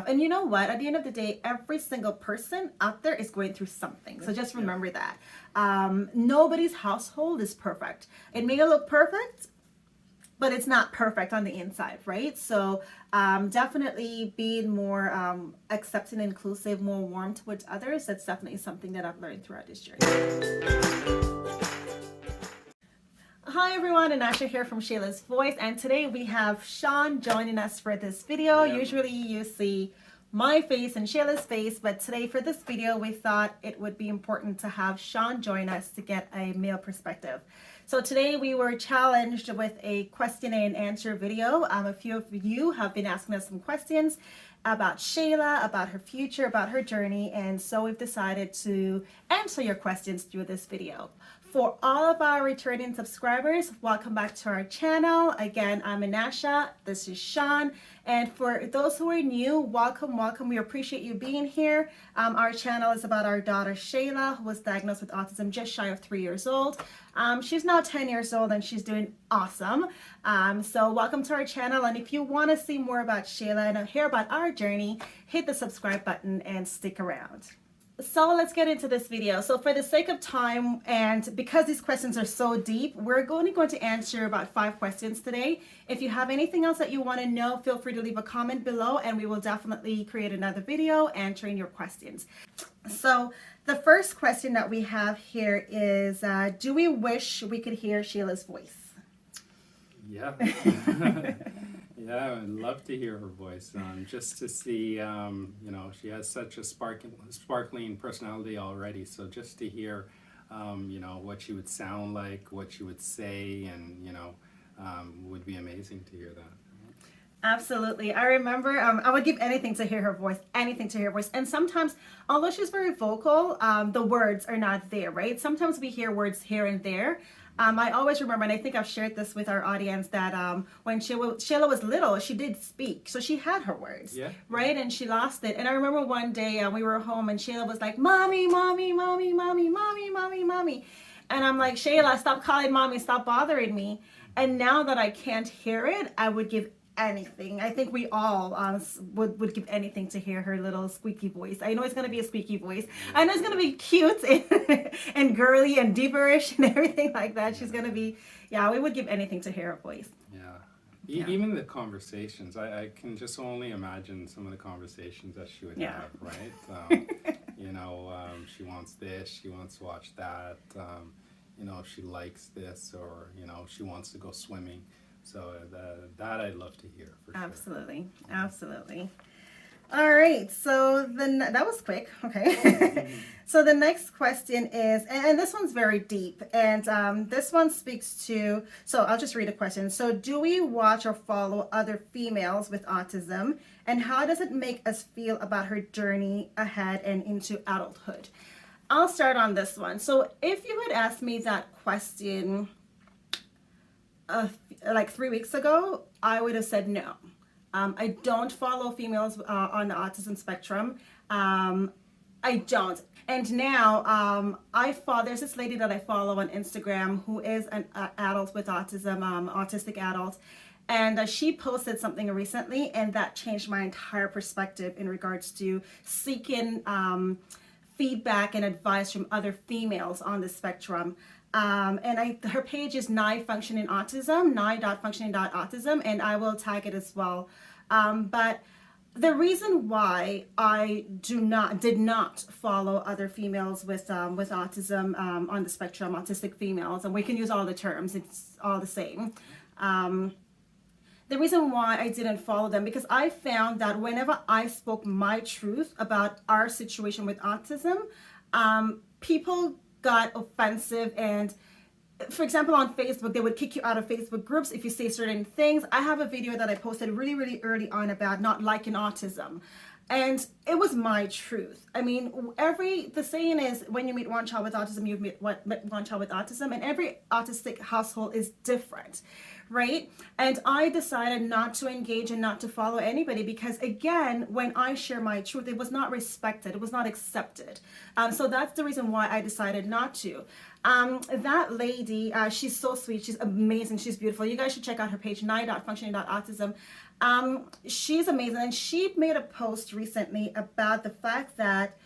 have. And you know what? At the end of the day, every single person out there is going through something. So just remember that. Nobody's household is perfect. It may look perfect, but it's not perfect on the inside, right? So definitely being more accepting, inclusive, more warm towards others. That's definitely something that I've learned throughout this journey. Hi everyone, Annasha here from Shayla's Voice, and today we have Sean joining us for this video. Usually you see my face and Shayla's face, but today for this video we thought it would be important to have Sean join us to get a male perspective. So today we were challenged with a question and answer video. A few of you have been asking us some questions about Shayla, about her future, about her journey, and so we've decided to answer your questions through this video. For all of our returning subscribers, welcome back to our channel. Again, I'm Annasha, this is Sean, and for those who are new, welcome, welcome. We appreciate you being here. Our channel is about our daughter Shayla, who was diagnosed with autism just shy of 3 years old. She's now 10 years old and she's doing awesome. So welcome to our channel, and if you want to see more about Shayla and hear about our journey, hit the subscribe button and stick around. So let's get into this video. So for the sake of time, and because these questions are so deep, we're only going to answer about 5 questions today. If you have anything else that you want to know, feel free to leave a comment below and we will definitely create another video answering your questions. So the first question that we have here is, do we wish we could hear Shayla's voice? Yeah. Yeah, I'd love to hear her voice, just to see, you know, she has such a sparkling personality already, so just to hear, you know, what she would sound like, what she would say, and, you know, would be amazing to hear that. Absolutely. I remember I would give anything to hear her voice, anything to hear her voice. And sometimes, although she's very vocal, the words are not there, right? Sometimes we hear words here and there. I always remember, and I think I've shared this with our audience, that when Shayla was little, she did speak. So she had her words, right? And she lost it. And I remember one day we were home and Shayla was like, "Mommy, mommy, mommy, mommy, mommy, mommy, mommy." And I'm like, "Shayla, stop calling mommy, stop bothering me." And now that I can't hear it, I would give anything. I think we all would give anything to hear her little squeaky voice. I know it's going to be a squeaky voice. I know it's going to be cute and girly and deeperish and everything like that. She's going to be, yeah, we would give anything to hear her voice. Yeah. Even the conversations, I can just only imagine some of the conversations that she would have, right? You know, she wants this, she wants to watch that, you know, she likes this, or, you know, she wants to go swimming. So that I'd love to hear, for sure. Absolutely, absolutely. All right, so then that was quick. Okay. So the next question is, and this one's very deep, and this one speaks to, so I'll just read a question. So do we watch or follow other females with autism, and how does it make us feel about her journey ahead and into adulthood? I'll start on this one. So if you had asked me that question like 3 weeks ago, I would have said no. I don't follow females on the autism spectrum. I don't. And now there's this lady that I follow on Instagram who is an adult with autism, autistic adult. And she posted something recently, and that changed my entire perspective in regards to seeking feedback and advice from other females on the spectrum. And her page is Functioning Autism, Functioning.autism, and I will tag it as well. But the reason why I did not follow other females with autism on the spectrum, autistic females, and we can use all the terms, it's all the same. The reason why I didn't follow them, because I found that whenever I spoke my truth about our situation with autism, people got offensive, and for example on Facebook they would kick you out of Facebook groups if you say certain things. I have a video that I posted really early on about not liking autism, and it was my truth. I mean, the saying is, when you meet one child with autism, you've met one child with autism, and every autistic household is different, right? And I decided not to engage and not to follow anybody, because again, when I share my truth, it was not respected, it was not accepted. So that's the reason why I decided not to. That lady, she's so sweet, she's amazing, she's beautiful. You guys should check out her page, Functioning.autism. She's amazing, and she made a post recently about the fact that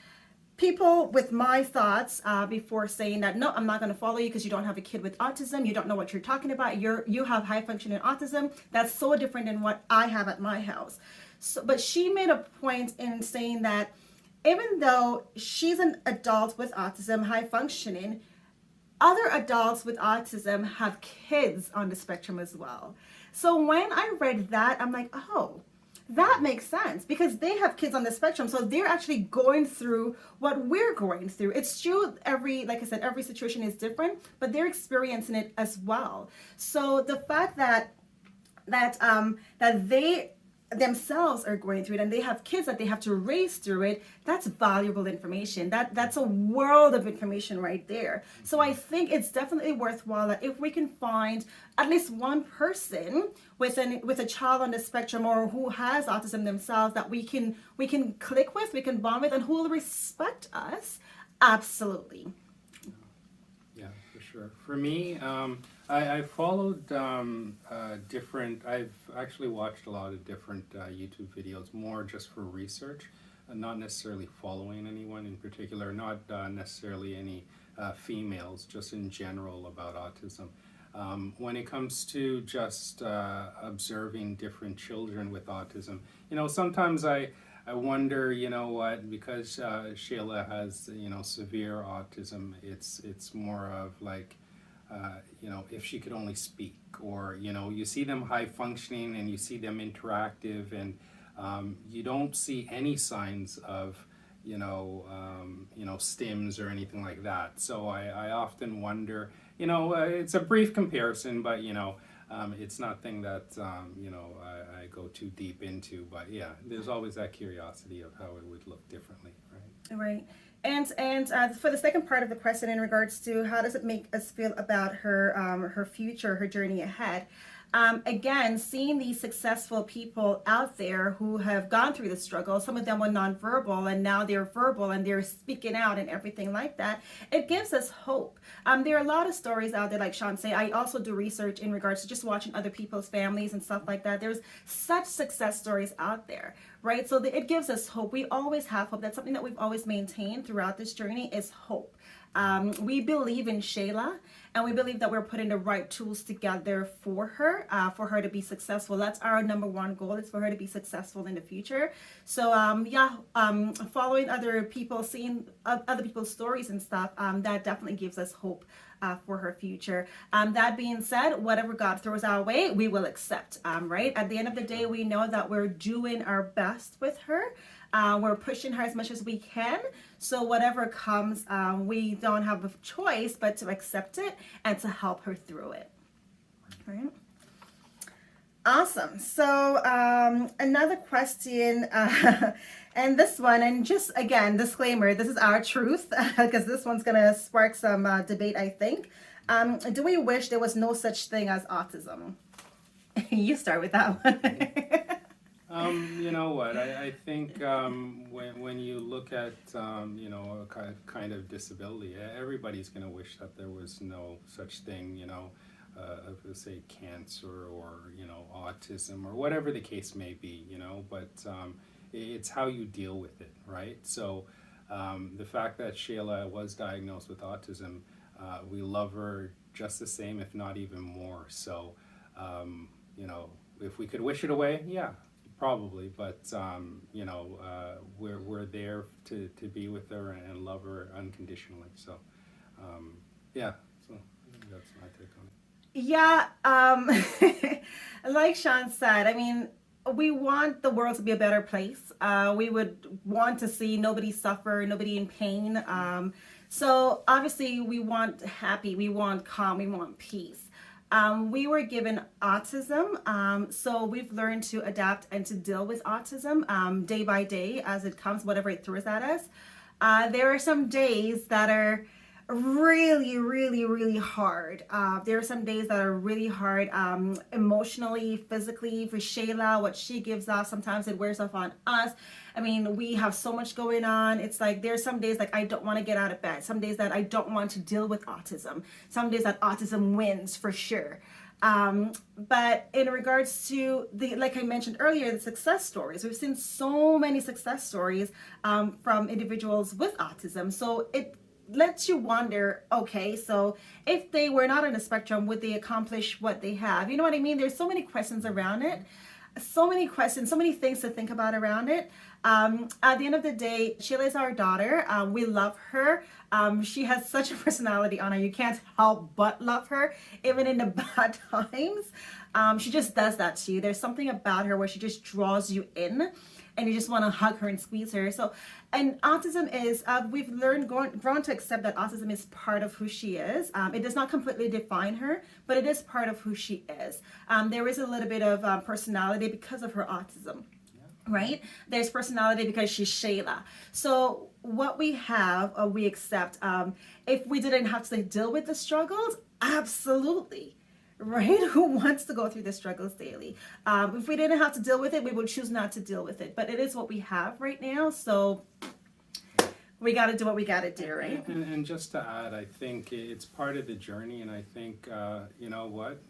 people with my thoughts before saying that no, I'm not going to follow you because you don't have a kid with autism, you don't know what you're talking about, you have high functioning autism, that's so different than what I have at my house. So, but she made a point in saying that even though she's an adult with autism, high functioning, other adults with autism have kids on the spectrum as well. So when I read that, I'm like, oh, that makes sense because they have kids on the spectrum. So they're actually going through what we're going through. It's true, like I said, every situation is different, but they're experiencing it as well. So the fact that they themselves are going through it and they have kids that they have to raise through it, that's valuable information. That's a world of information right there. So I think it's definitely worthwhile that if we can find at least one person with a child on the spectrum or who has autism themselves that we can click with, we can bond with, and who will respect us, absolutely. Yeah, for sure. For me, I followed I've actually watched a lot of different YouTube videos, more just for research, not necessarily following anyone in particular, not necessarily any females, just in general about autism. When it comes to just observing different children with autism, sometimes I wonder, because Shayla has, severe autism, it's more of like, if she could only speak, or, you see them high functioning and you see them interactive, and you don't see any signs of, stims or anything like that. So I often wonder, it's a brief comparison, but, it's nothing that, I go too deep into, but yeah, there's always that curiosity of how it would look differently, right? Right. And for the second part of the question in regards to how does it make us feel about her future, her journey ahead, again, seeing these successful people out there who have gone through the struggle, some of them were nonverbal and now they're verbal and they're speaking out and everything like that, it gives us hope. There are a lot of stories out there, like Sean say. I also do research in regards to just watching other people's families and stuff like that. There's such success stories out there, right? So it gives us hope. We always have hope. That's something that we've always maintained throughout this journey, is hope. We believe in Shayla, and we believe that we're putting the right tools together for her to be successful. That's our number one goal, is for her to be successful in the future. So following other people, seeing other people's stories and stuff, that definitely gives us hope for her future. That being said, whatever God throws our way, we will accept, right? At the end of the day, we know that we're doing our best with her. We're pushing her as much as we can. So whatever comes, we don't have a choice but to accept it and to help her through it. All right. Awesome. So another question, and this one, and just again, disclaimer, this is our truth, because this one's going to spark some debate, I think. Do we wish there was no such thing as autism? You start with that one. You know what, I think when you look at, a kind of disability, everybody's going to wish that there was no such thing, say cancer or, autism or whatever the case may be, but it's how you deal with it, right? So the fact that Shayla was diagnosed with autism, we love her just the same, if not even more. So, if we could wish it away, yeah. Probably, but we're there to be with her and love her unconditionally. So, yeah. So I think that's my take on it. Yeah, like Sean said, I mean, we want the world to be a better place. We would want to see nobody suffer, nobody in pain. So obviously, we want happy, we want calm, we want peace. We were given autism, so we've learned to adapt and to deal with autism day by day as it comes, whatever it throws at us. There are some days that are really, really, really hard. There are some days that are really hard emotionally, physically. For Shayla, what she gives off, sometimes it wears off on us. I mean, we have so much going on. It's like there's some days like I don't want to get out of bed. Some days that I don't want to deal with autism. Some days that autism wins for sure. But in regards to like I mentioned earlier, the success stories, we've seen so many success stories from individuals with autism. So it lets you wonder, okay, so if they were not on the spectrum, would they accomplish what they have? You know what I mean? There's so many questions around it. So many questions, so many things to think about around it. At the end of the day, Shayla is our daughter. We love her. She has such a personality on her. You can't help but love her, even in the bad times. She just does that to you. There's something about her where she just draws you in, and you just want to hug her and squeeze her. So, and autism is, we've grown to accept that autism is part of who she is. It does not completely define her, but it is part of who she is. There is a little bit of personality because of her autism. Right? There's personality because she's Shayla. So what we have, we accept. If we didn't have to deal with the struggles, absolutely. Right? Who wants to go through the struggles daily? If we didn't have to deal with it, we would choose not to deal with it. But it is what we have right now. So we got to do what we got to do, right? And just to add, I think it's part of the journey. And I think, you know what?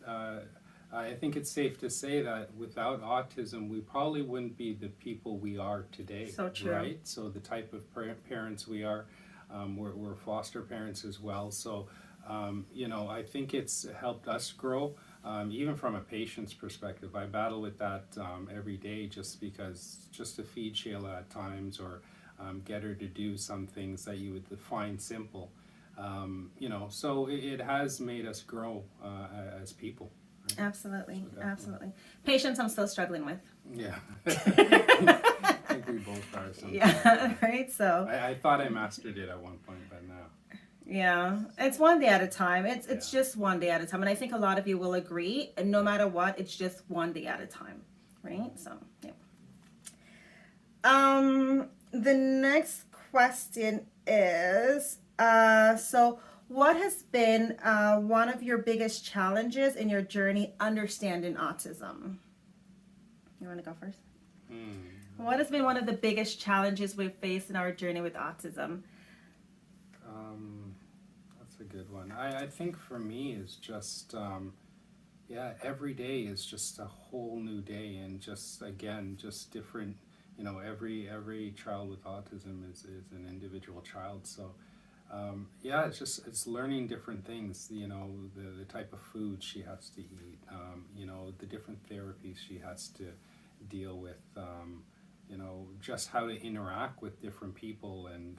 I think it's safe to say that without autism, we probably wouldn't be the people we are today. So true. Right? So the type of parents we are, we're foster parents as well. So, you know, I think it's helped us grow, even from a patient's perspective. I battle with that every day just to feed Shayla at times or get her to do some things that you would find simple. You know, so it has made us grow as people. Absolutely, absolutely. Patience, I'm still struggling with. Yeah, I think we both are. Sometimes. Yeah, right. So I thought I mastered it at one point, but now. Yeah, it's one day at a time. It's just one day at a time, and I think a lot of you will agree. And no matter what, it's just one day at a time, right? So yeah. The next question is so. What has been one of your biggest challenges in your journey understanding autism? You want to go first? What has been one of the biggest challenges we've faced in our journey with autism? That's a good one. I think for me is just, every day is just a whole new day, and just different. You know, every child with autism is an individual child. So. It's learning different things, you know, the type of food she has to eat, you know, the different therapies she has to deal with, you know, just how to interact with different people and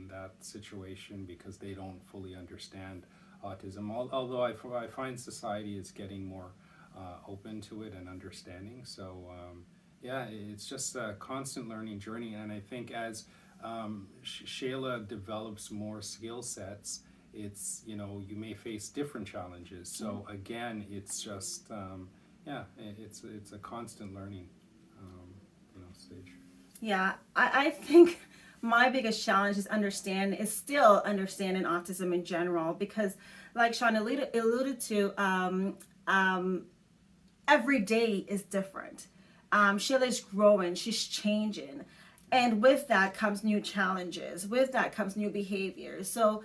that situation because they don't fully understand autism. Although I find society is getting more open to it and understanding. So, it's just a constant learning journey. And I think as Shayla develops more skill sets, it's, you know, you may face different challenges. So again, it's just, it's a constant learning, you know, stage. Yeah, I think my biggest challenge is still understanding autism in general, because like Sean alluded to, every day is different. Shayla's growing, she's changing. And with that comes new challenges. With that comes new behaviors. So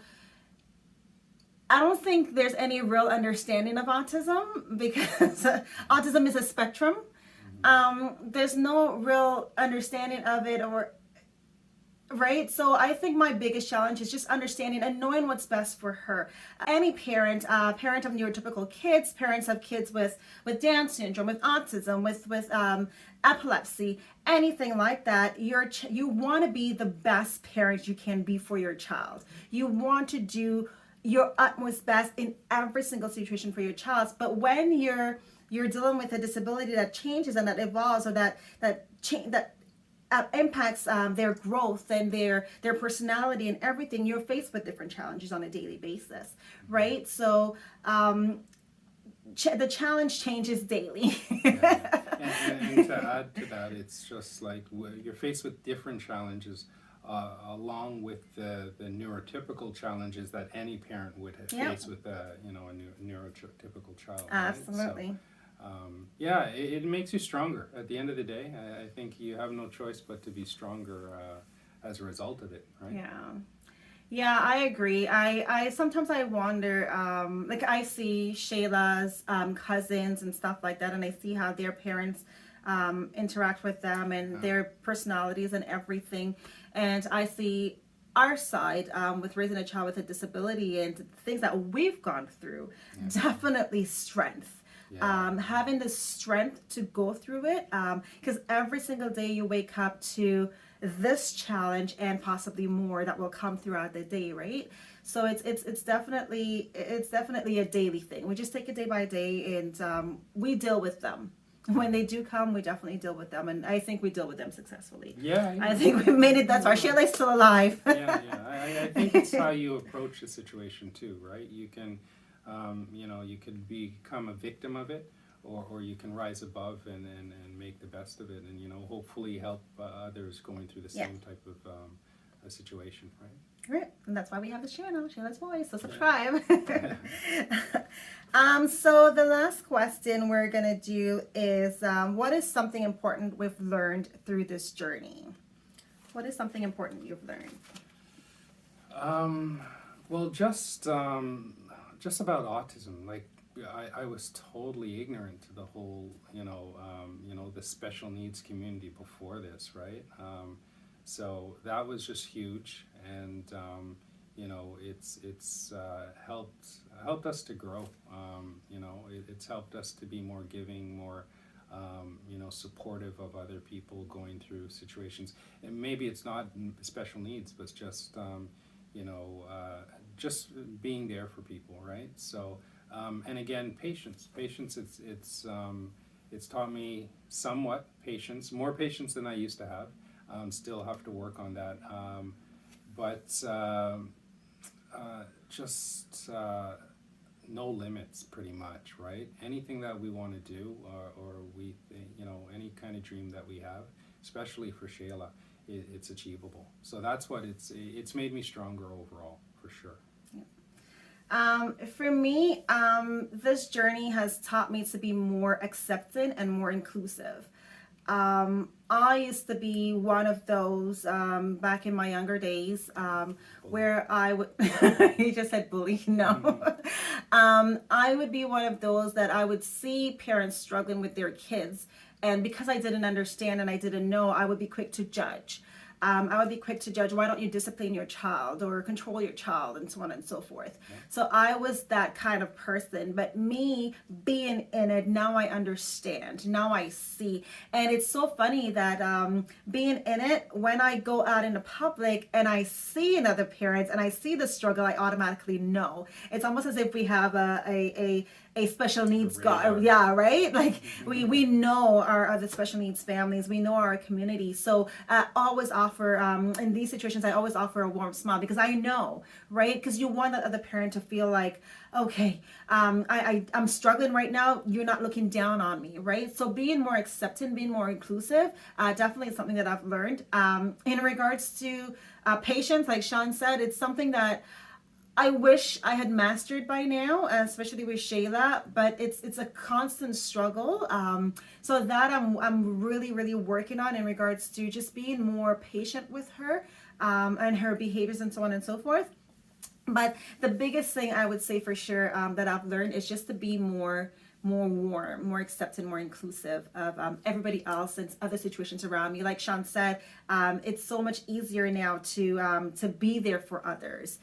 I don't think there's any real understanding of autism because autism is a spectrum. There's no real understanding of it, right? So I think my biggest challenge is just understanding and knowing what's best for her. Any parent, parent of neurotypical kids, parents of kids with Down syndrome, with autism, with epilepsy, anything like that, you want to be the best parent you can be for your child. You want to do your utmost best in every single situation for your child. But when you're dealing with a disability that changes and that evolves, or that impacts their growth and their personality and everything, you're faced with different challenges on a daily basis, right? So the challenge changes daily. And to add to that, it's just like you're faced with different challenges along with the neurotypical challenges that any parent would face with a neurotypical child. Absolutely. Right? So, it makes you stronger at the end of the day. I think you have no choice but to be stronger as a result of it, right? Yeah, I agree. I sometimes I wonder, like I see Shayla's cousins and stuff like that, and I see how their parents interact with them and Yeah, their personalities and everything, and I see our side with raising a child with a disability and things that we've gone through. yeah, Definitely strength. yeah, Having the strength to go through it, because every single day you wake up to this challenge and possibly more that will come throughout the day, right? So it's definitely a daily thing. We just take it day by day, and we deal with them when they do come. We definitely deal with them, and I think we deal with them successfully. yeah, I yeah. think we made it. That's why Yeah. Shayla's still alive. Yeah, yeah. I think it's how you approach the situation too, right? You can, you could become a victim of it, or you can rise above and make the best of it, and hopefully help others going through the Yeah. same type of a situation, right? Right, and that's why we have this channel, Shayla's Voice. So Yeah. subscribe. So the last question we're gonna do is, what is something important we've learned through this journey? What is something important you've learned? Um, well, just about autism. Like, I was totally ignorant to the whole, the special needs community before this, right? So that was just huge, and it's helped us to grow. It's helped us to be more giving, more supportive of other people going through situations. And maybe it's not special needs, but you know, uh, just being there for people, right? So, and again, patience. Patience. It's taught me somewhat patience, more patience than I used to have. Still have to work on that. But just no limits, pretty much, right? Anything that we want to do, or we think, any kind of dream that we have, especially for Shayla, it's achievable. So that's what it's made me stronger overall, for sure. For me, this journey has taught me to be more accepting and more inclusive. I used to be one of those back in my younger days where I would, he just said bully, no. I would be one of those that I would see parents struggling with their kids. And because I didn't understand and I didn't know, I would be quick to judge. I would be quick to judge, why don't you discipline your child or control your child, and so on and so forth. Yeah. So I was that kind of person. But me being in it, now I understand. Now I see. And it's so funny that being in it, when I go out in the public and I see another parent and I see the struggle, I automatically know. It's almost as if we have a special needs Radar. yeah, right, like we know our other special needs families, we know our community. So I always offer in these situations, I always offer a warm smile, because I know, right, because you want that other parent to feel like, okay, I'm struggling right now, you're not looking down on me, right? So being more accepting, being more inclusive, definitely is something that I've learned. In regards to patience, like Sean said, it's something that I wish I had mastered by now, especially with Shayla. But it's a constant struggle. So that I'm really working on in regards to just being more patient with her and her behaviors and so on and so forth. But the biggest thing I would say for sure that I've learned is just to be more warm, more accepting, more inclusive of everybody else and other situations around me. Like Sean said, it's so much easier now to be there for others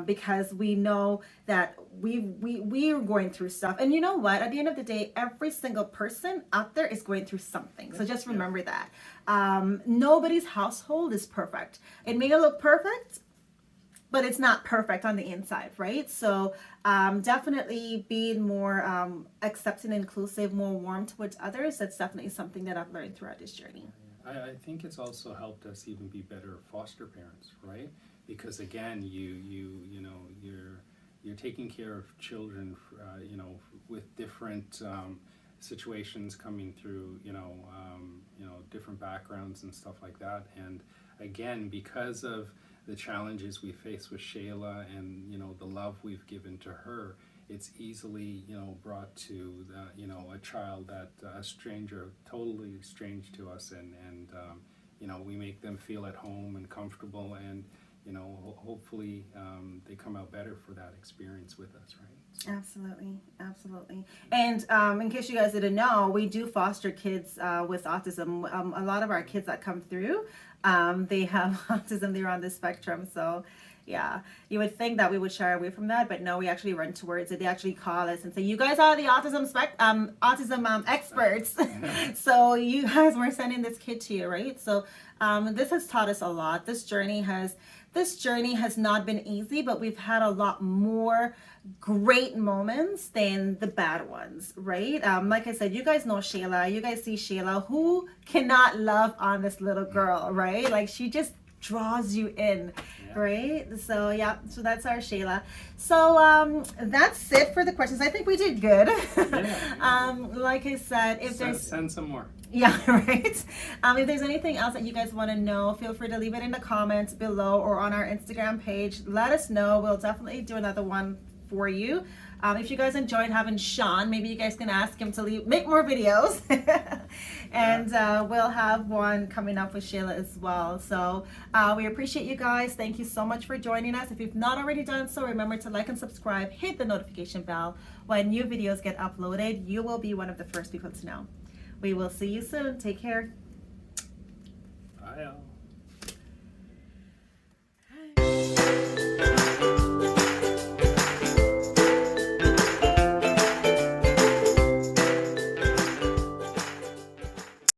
because we know that we are going through stuff. And you know what? At the end of the day, every single person out there is going through something. So just remember that. Nobody's household is perfect. It may look perfect, but it's not perfect on the inside, right? So definitely being more accepting, inclusive, more warm towards others. That's definitely something that I've learned throughout this journey. I think it's also helped us even be better foster parents, right? Because again, you're taking care of children, with different situations coming through, different backgrounds and stuff like that. And again, because of the challenges we face with Shayla and the love we've given to her, it's easily brought to a child that a stranger, totally strange to us, and we make them feel at home and comfortable, and hopefully they come out better for that experience with us, right? So. Absolutely, absolutely. And in case you guys didn't know, we do foster kids with autism. A lot of our kids that come through, they have autism. They're on the spectrum. So, yeah, you would think that we would shy away from that, but no, we actually run towards it. They actually call us and say, "You guys are the autism experts." So you guys were sending this kid to you, right? So this has taught us a lot. This journey has not been easy, but we've had a lot more great moments than the bad ones, right? Like I said, you guys know Shayla. You guys see Shayla. Who cannot love on this little girl, right? Like she just draws you in, right? So yeah, so that's our Shayla. So that's it for the questions. I think we did good. Like I said, if there's send some more. Yeah, right. If there's anything else that you guys want to know, feel free to leave it in the comments below or on our Instagram page. Let us know. We'll definitely do another one for you. If you guys enjoyed having Sean, maybe you guys can ask him to make more videos. And we'll have one coming up with Shayla as well. So we appreciate you guys. Thank you so much for joining us. If you've not already done so, remember to like and subscribe. Hit the notification bell. When new videos get uploaded, you will be one of the first people to know. We will see you soon. Take care. Bye, y'all.